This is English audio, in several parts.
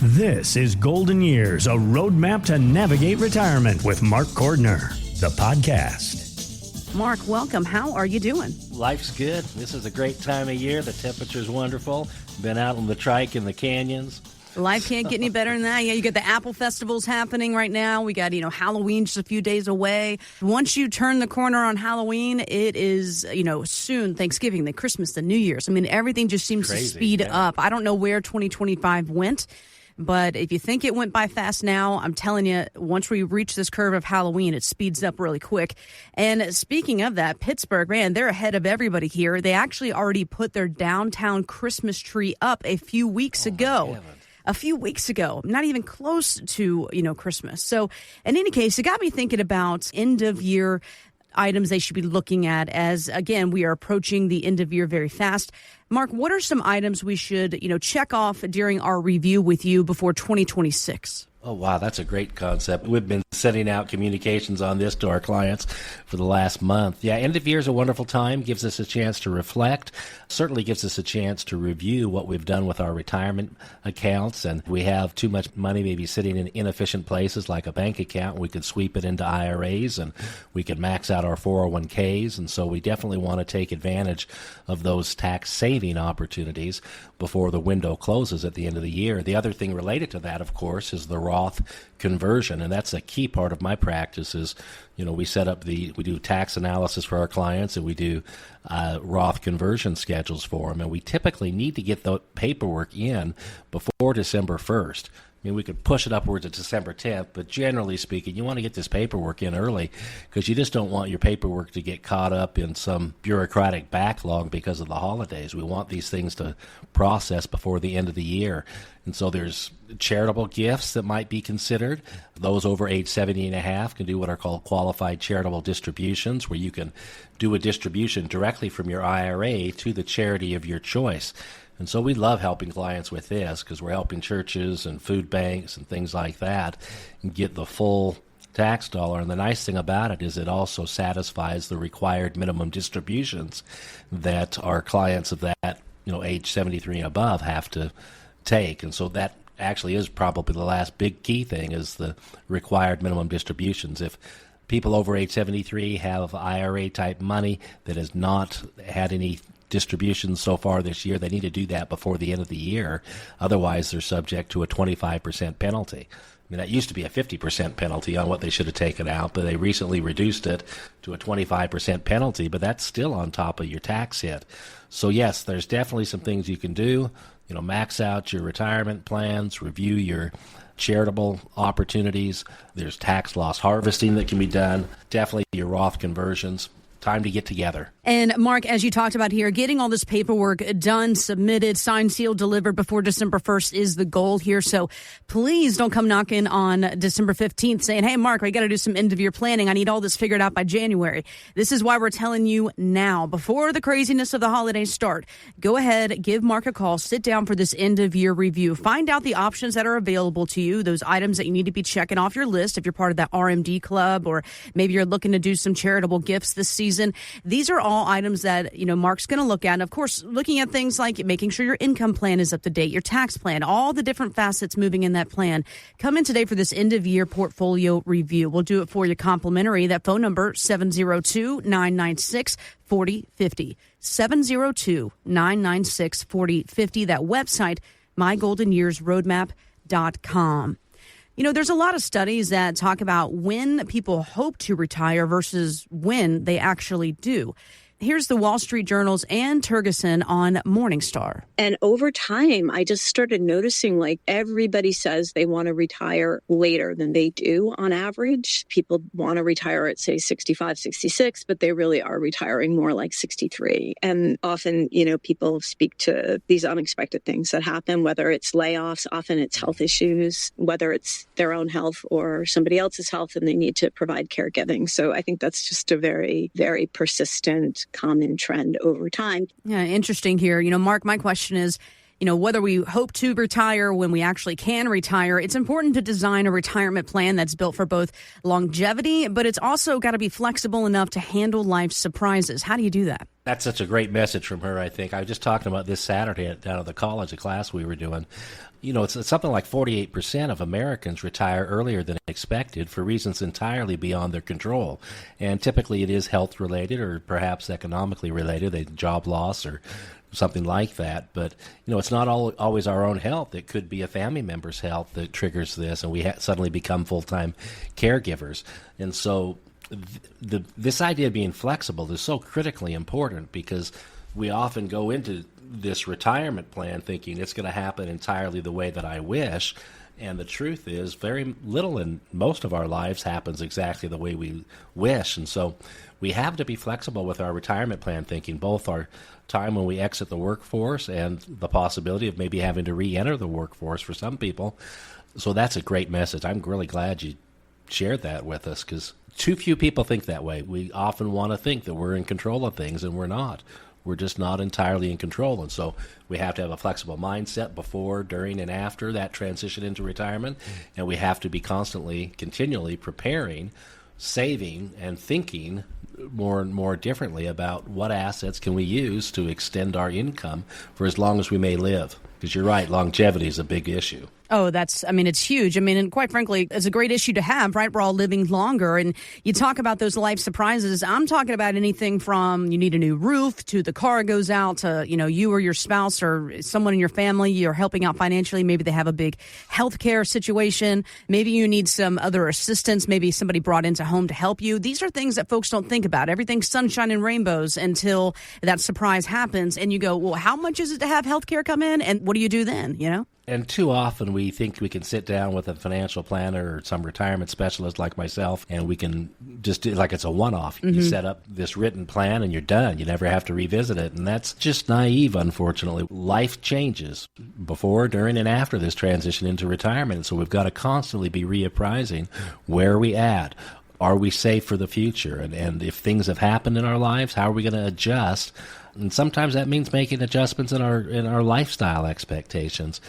This is Golden Years, a roadmap to navigate retirement with Mark Cordner, the podcast. Mark, welcome. How are you doing? Life's good. This is a great time of year. The temperature's wonderful. Been out on the trike in the canyons. Life can't get any better than that. Yeah, you got the Apple Festivals happening right now. We got, Halloween just a few days away. Once you turn the corner on Halloween, it is, soon Thanksgiving, the Christmas, the New Year's. I mean, everything just seems to speed up. I don't know where 2025 went. But if you think it went by fast now, I'm telling you, once we reach this curve of Halloween, it speeds up really quick. And speaking of that, Pittsburgh, man, they're ahead of everybody here. They actually already put their downtown Christmas tree up a few weeks ago. Not even close to, Christmas. So in any case, it got me thinking about end of year items they should be looking at as, again, we are approaching the end of year very fast. Mark, what are some items we should, check off during our review with you before 2026? Oh, wow, that's a great concept. We've been sending out communications on this to our clients for the last month. Yeah, end of year is a wonderful time, gives us a chance to reflect, certainly gives us a chance to review what we've done with our retirement accounts. And we have too much money maybe sitting in inefficient places like a bank account. We could sweep it into IRAs and we could max out our 401ks. And so we definitely want to take advantage of those tax saving opportunities before the window closes at the end of the year. The other thing related to that, of course, is the Roth conversion, and that's a key part of my practice is, we do tax analysis for our clients, and we do Roth conversion schedules for them, and we typically need to get the paperwork in before December 1st. I mean, we could push it upwards to December 10th, but generally speaking, you want to get this paperwork in early because you just don't want your paperwork to get caught up in some bureaucratic backlog because of the holidays. We want these things to process before the end of the year. And so there's charitable gifts that might be considered. Those over age 70 and a half can do what are called qualified charitable distributions, where you can do a distribution directly from your IRA to the charity of your choice. And so we love helping clients with this because we're helping churches and food banks and things like that get the full tax dollar. And the nice thing about it is it also satisfies the required minimum distributions that our clients of that, age 73 and above have to take. And so that actually is probably the last big key thing is the required minimum distributions. If people over age 73 have IRA type money that has not had any distributions so far this year, they need to do that before the end of the year. Otherwise, they're subject to a 25% penalty. I mean, that used to be a 50% penalty on what they should have taken out, but they recently reduced it to a 25% penalty, but that's still on top of your tax hit. So yes, there's definitely some things you can do. Max out your retirement plans, review your charitable opportunities. There's tax loss harvesting that can be done. Definitely your Roth conversions. Time to get together. And Mark, as you talked about here, getting all this paperwork done, submitted, signed, sealed, delivered before December 1st is the goal here. So please don't come knocking on December 15th saying, hey, Mark, I got to do some end of year planning. I need all this figured out by January. This is why we're telling you now, before the craziness of the holidays start. Go ahead, give Mark a call, sit down for this end of year review. Find out the options that are available to you, those items that you need to be checking off your list if you're part of that RMD club, or maybe you're looking to do some charitable gifts this season. These are all items that, Mark's going to look at. And of course, looking at things like making sure your income plan is up to date, your tax plan, all the different facets moving in that plan. Come in today for this end of year portfolio review. We'll do it for you complimentary. That phone number, 702-996-4050. 702-996-4050. That website, mygoldenyearsroadmap.com. There's a lot of studies that talk about when people hope to retire versus when they actually do. Here's the Wall Street Journal's Ann Tergeson on Morningstar. And over time, I just started noticing everybody says they want to retire later than they do on average. People want to retire at, say, 65, 66, but they really are retiring more like 63. And often, people speak to these unexpected things that happen, whether it's layoffs, often it's health issues, whether it's their own health or somebody else's health, and they need to provide caregiving. So I think that's just a very, very persistent common trend over time. Yeah, interesting here. Mark, my question is, whether we hope to retire, when we actually can retire, it's important to design a retirement plan that's built for both longevity, but it's also got to be flexible enough to handle life's surprises. How do you do that? That's such a great message from her, I think. I was just talking about this Saturday down at the college, a class we were doing. It's something like 48% of Americans retire earlier than expected for reasons entirely beyond their control. And typically it is health-related or perhaps economically related, a job loss or something like that. But, it's not always our own health. It could be a family member's health that triggers this, and we suddenly become full-time caregivers. And so this idea of being flexible is so critically important because we often go into this retirement plan thinking it's going to happen entirely the way that I wish. And the truth is very little in most of our lives happens exactly the way we wish. And so we have to be flexible with our retirement plan thinking, both our time when we exit the workforce and the possibility of maybe having to re-enter the workforce for some people. So that's a great message. I'm really glad you shared that with us because too few people think that way. We often want to think that we're in control of things, and we're not. We're just not entirely in control. And so we have to have a flexible mindset before, during, and after that transition into retirement. And we have to be continually preparing, saving, and thinking more and more differently about what assets can we use to extend our income for as long as we may live. Because you're right, longevity is a big issue. Oh, it's huge. And quite frankly, it's a great issue to have, right? We're all living longer. And you talk about those life surprises. I'm talking about anything from you need a new roof to the car goes out to, you or your spouse or someone in your family you're helping out financially. Maybe they have a big healthcare situation. Maybe you need some other assistance. Maybe somebody brought into home to help you. These are things that folks don't think about. Everything's sunshine and rainbows until that surprise happens. And you go, well, how much is it to have healthcare come in? And what do you do then, And too often we think we can sit down with a financial planner or some retirement specialist like myself, and we can just do like it's a one-off. Mm-hmm. You set up this written plan and you're done. You never have to revisit it. And that's just naive, unfortunately. Life changes before, during, and after this transition into retirement. So we've got to constantly be reapprising where are we at? Are we safe for the future? And if things have happened in our lives, how are we going to adjust? And sometimes that means making adjustments in our lifestyle expectations.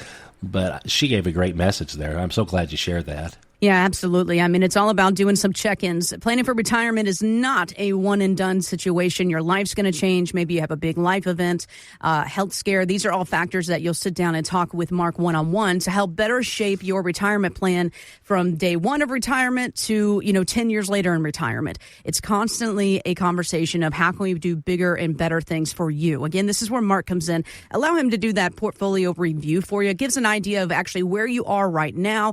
But she gave a great message there. I'm so glad you shared that. Yeah, absolutely. It's all about doing some check-ins. Planning for retirement is not a one-and-done situation. Your life's going to change. Maybe you have a big life event, health scare. These are all factors that you'll sit down and talk with Mark one-on-one to help better shape your retirement plan from day one of retirement to, 10 years later in retirement. It's constantly a conversation of how can we do bigger and better things for you. Again, this is where Mark comes in. Allow him to do that portfolio review for you. It gives an idea of actually where you are right now.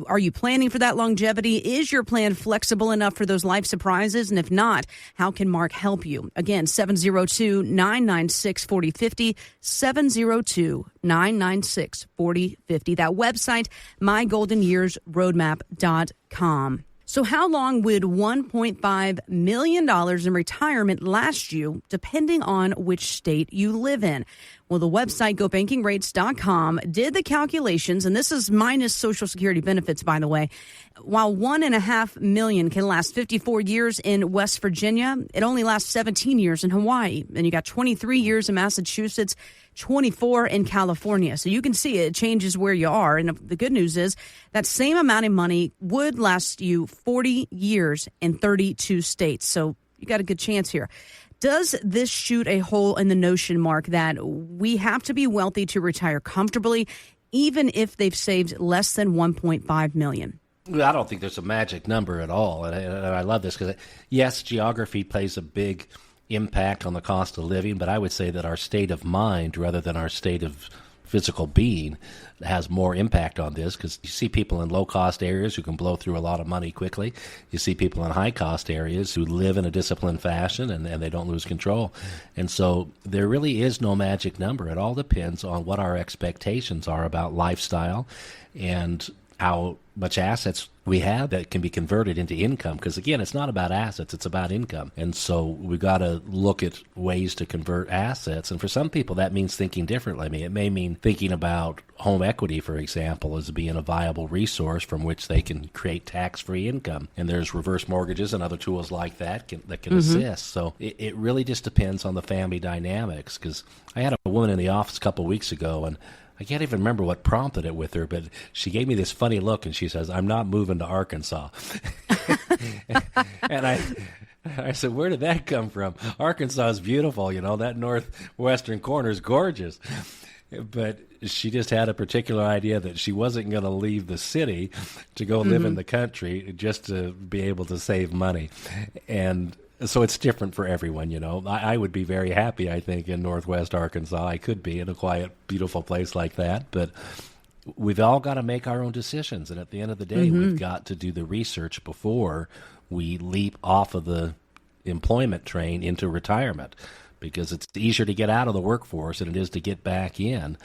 Are you planning for that longevity? Is your plan flexible enough for those life surprises? And if not, how can Mark help you? Again, 702-996-4050, 702-996-4050. That website, mygoldenyearsroadmap.com. So how long would $1.5 million in retirement last you, depending on which state you live in? Well, the website, GoBankingRates.com, did the calculations, and this is minus Social Security benefits, by the way. While $1.5 million can last 54 years in West Virginia, it only lasts 17 years in Hawaii. And you got 23 years in Massachusetts, 24 in California. So you can see it changes where you are. And the good news is that same amount of money would last you 40 years in 32 states. So you got a good chance here. Does this shoot a hole in the notion, Mark, that we have to be wealthy to retire comfortably, even if they've saved less than $1.5 million? I don't think there's a magic number at all. And I love this because, yes, geography plays a big impact on the cost of living, but I would say that our state of mind, rather than our state of physical being, has more impact on this because you see people in low-cost areas who can blow through a lot of money quickly. You see people in high-cost areas who live in a disciplined fashion and they don't lose control. And so there really is no magic number. It all depends on what our expectations are about lifestyle and how much assets we have that can be converted into income. Because, again, it's not about assets, it's about income. And so we've got to look at ways to convert assets. And for some people, that means thinking differently. I mean, it may mean thinking about home equity, for example, as being a viable resource from which they can create tax-free income. And there's reverse mortgages and other tools like that can assist. So it really just depends on the family dynamics. Because I had a woman in the office a couple of weeks ago, and I can't even remember what prompted it with her, but she gave me this funny look, and she says, "I'm not moving to Arkansas." and I said, where did that come from? Arkansas is beautiful, that northwestern corner is gorgeous. But she just had a particular idea that she wasn't going to leave the city to go live in the country just to be able to save money. And so it's different for everyone, I would be very happy, I think, in northwest Arkansas. I could be in a quiet, beautiful place like that. But we've all got to make our own decisions. And at the end of the day, we've got to do the research before we leap off of the employment train into retirement, because it's easier to get out of the workforce than it is to get back in.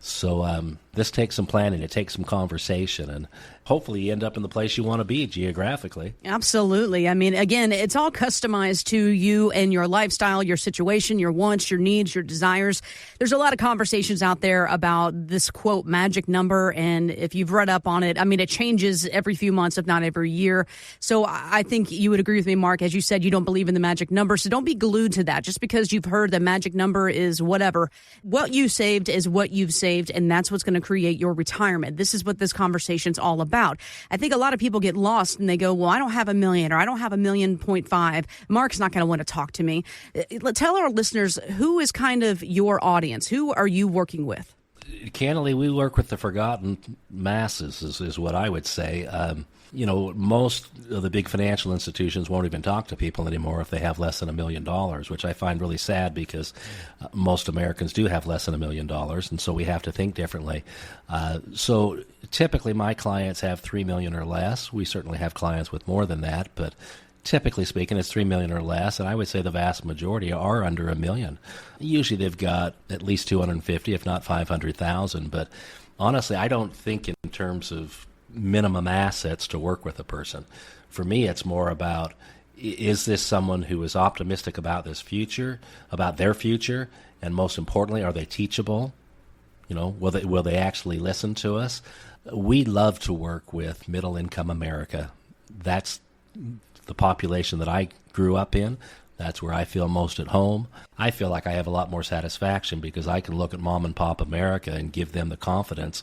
So this takes some planning, it takes some conversation, and hopefully you end up in the place you want to be geographically. Absolutely. I mean, again, it's all customized to you and your lifestyle, your situation, your wants, your needs, your desires. There's a lot of conversations out there about this, quote, magic number, and if you've read up on it, I mean, it changes every few months, if not every year. So I think you would agree with me, Mark. As you said, you don't believe in the magic number, so don't be glued to that. Just because you've heard the magic number is whatever. What you saved is what you've saved, and that's what's going to create your retirement. This is what this conversation's all about. I think a lot of people get lost and they go, well, I don't have $1 million or I don't have $1.5 million. Mark's not going to want to talk to me. Tell our listeners, who is kind of your audience? Who are you working with? Candidly, we work with the forgotten masses is what I would say. Most of the big financial institutions won't even talk to people anymore if they have less than $1 million, which I find really sad because most Americans do have less than $1 million, and so we have to think differently. So typically my clients have $3 million or less. We certainly have clients with more than that, but typically speaking, it's $3 million or less, and I would say the vast majority are under $1 million. Usually they've got at least $250,000, if not $500,000, but honestly, I don't think in terms of minimum assets to work with a person. For me, it's more about, is this someone who is optimistic about this future, about their future, and most importantly, are they teachable? Will they actually listen to us? We love to work with middle-income America. That's the population that I grew up in. That's where I feel most at home. I feel like I have a lot more satisfaction because I can look at mom and pop America and give them the confidence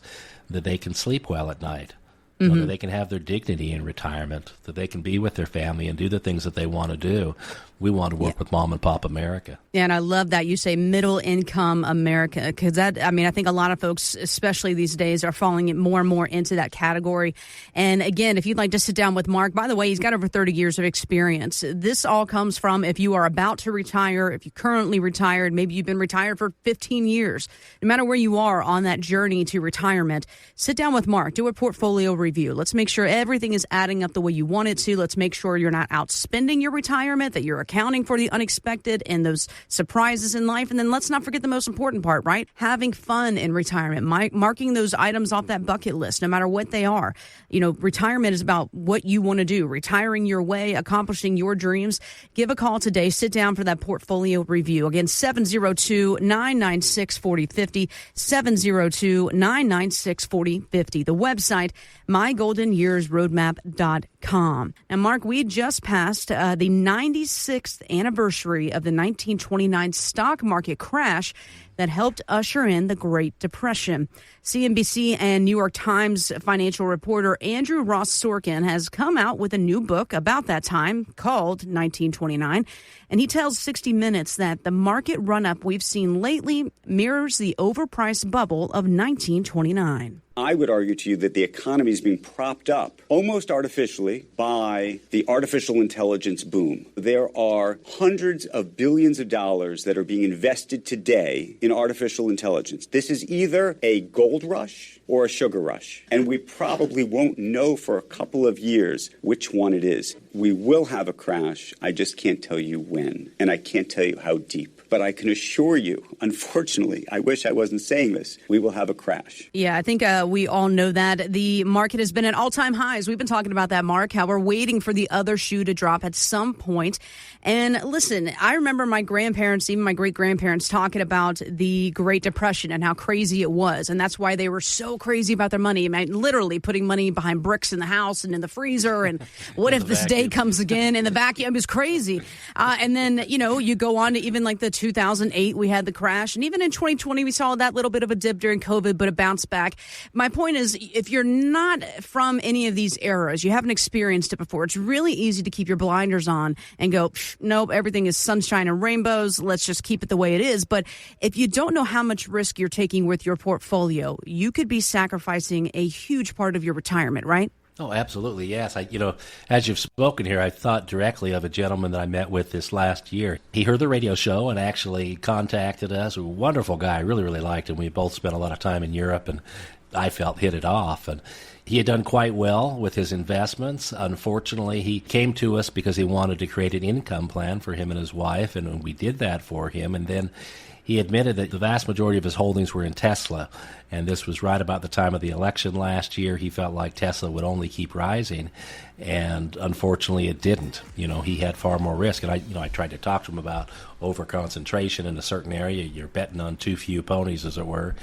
that they can sleep well at night. So that they can have their dignity in retirement, that they can be with their family and do the things that they want to do. We want to work with mom and pop America. Yeah, and I love that you say middle income America, because I think a lot of folks, especially these days, are falling more and more into that category. And again, if you'd like to sit down with Mark, by the way, he's got over 30 years of experience. This all comes from if you are about to retire, if you currently retired, maybe you've been retired for 15 years. No matter where you are on that journey to retirement, sit down with Mark, do a portfolio review. Let's make sure everything is adding up the way you want it to. Let's make sure you're not outspending your retirement, that you're accounting for the unexpected and those surprises in life. And then let's not forget the most important part, right? Having fun in retirement, marking those items off that bucket list, no matter what they are. Retirement is about what you want to do, retiring your way, accomplishing your dreams. Give a call today. Sit down for that portfolio review. Again, 702-996-4050, 702-996-4050. The website, mygoldenyearsroadmap.com. Now, Mark, we just passed the 96th anniversary of the 1929 stock market crash that helped usher in the Great Depression. CNBC and New York Times financial reporter Andrew Roth Sorkin has come out with a new book about that time called 1929, and he tells 60 Minutes that the market run-up we've seen lately mirrors the overpriced bubble of 1929. I would argue to you that the economy is being propped up almost artificially by the artificial intelligence boom. There are hundreds of billions of dollars that are being invested today in artificial intelligence. This is either a gold rush or a sugar rush, and we probably won't know for a couple of years which one it is. We will have a crash. I just can't tell you when, and I can't tell you how deep. But I can assure you, unfortunately, I wish I wasn't saying this, we will have a crash. Yeah, I think we all know that. The market has been at all-time highs. We've been talking about that, Mark, how we're waiting for the other shoe to drop at some point. And listen, I remember my grandparents, even my great-grandparents, talking about the Great Depression and how crazy it was. And that's why they were so crazy about their money. I mean, literally putting money behind bricks in the house and in the freezer. And what if this day comes again in the vacuum? It was crazy. And then, you go on to even like the 2008, we had the crash. And even in 2020, we saw that little bit of a dip during COVID, but it bounced back. My point is, if you're not from any of these eras, you haven't experienced it before, it's really easy to keep your blinders on and go, nope, everything is sunshine and rainbows. Let's just keep it the way it is. But if you don't know how much risk you're taking with your portfolio, you could be sacrificing a huge part of your retirement, right? Oh, absolutely, yes. As you've spoken here, I thought directly of a gentleman that I met with this last year. He heard the radio show and actually contacted us. A wonderful guy. I really, really liked him. We both spent a lot of time in Europe, and I felt hit it off. And he had done quite well with his investments. Unfortunately, he came to us because he wanted to create an income plan for him and his wife, and we did that for him. And then he admitted that the vast majority of his holdings were in Tesla, and this was right about the time of the election last year. He felt like Tesla would only keep rising, and unfortunately it didn't. He had far more risk, and I tried to talk to him about over-concentration in a certain area. You're betting on too few ponies, as it were.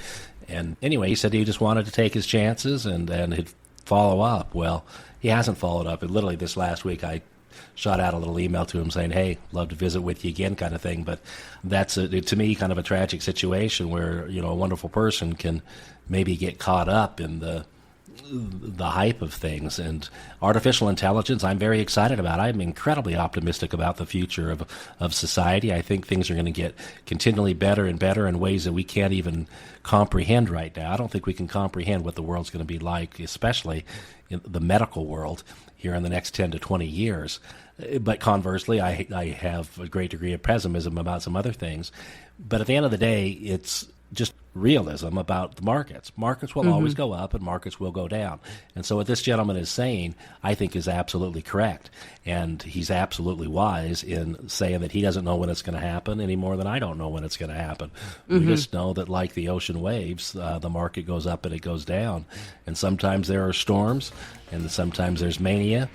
And anyway, he said he just wanted to take his chances and he'd follow up. Well, he hasn't followed up, and literally this last week I shot out a little email to him saying, hey, love to visit with you again, kind of thing. But that's, to me, kind of a tragic situation where, a wonderful person can maybe get caught up in the hype of things. And artificial intelligence, I'm very excited about. I'm incredibly optimistic about the future of society. I think things are going to get continually better and better in ways that we can't even comprehend right now. I don't think we can comprehend what the world's going to be like, especially in the medical world, here in the next 10 to 20 years. But conversely, I have a great degree of pessimism about some other things. But at the end of the day, it's just realism about the markets. Markets will always go up and markets will go down. And so what this gentleman is saying, I think, is absolutely correct. And he's absolutely wise in saying that he doesn't know when it's going to happen any more than I don't know when it's going to happen. We just know that, like the ocean waves, the market goes up and it goes down. And sometimes there are storms, and sometimes there's mania.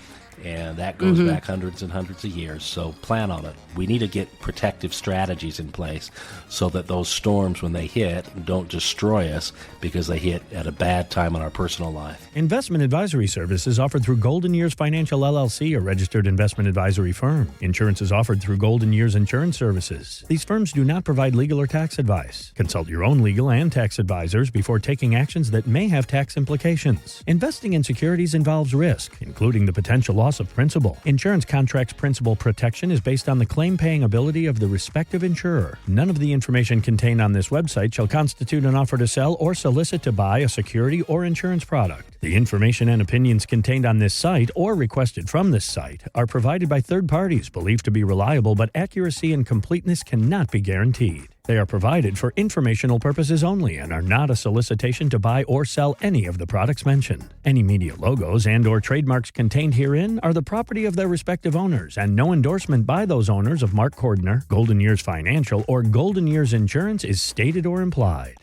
And that goes back hundreds and hundreds of years. So plan on it. We need to get protective strategies in place so that those storms, when they hit, don't destroy us because they hit at a bad time in our personal life. Investment advisory services offered through Golden Years Financial LLC, a registered investment advisory firm. Insurance is offered through Golden Years Insurance Services. These firms do not provide legal or tax advice. Consult your own legal and tax advisors before taking actions that may have tax implications. Investing in securities involves risk, including the potential loss of principal. Insurance contracts principal protection is based on the claim-paying ability of the respective insurer. None of the information contained on this website shall constitute an offer to sell or solicit to buy a security or insurance product. The information and opinions contained on this site or requested from this site are provided by third parties believed to be reliable, but accuracy and completeness cannot be guaranteed. They are provided for informational purposes only and are not a solicitation to buy or sell any of the products mentioned. Any media logos and or trademarks contained herein are the property of their respective owners, and no endorsement by those owners of Mark Cordner, Golden Years Financial, or Golden Years Insurance is stated or implied.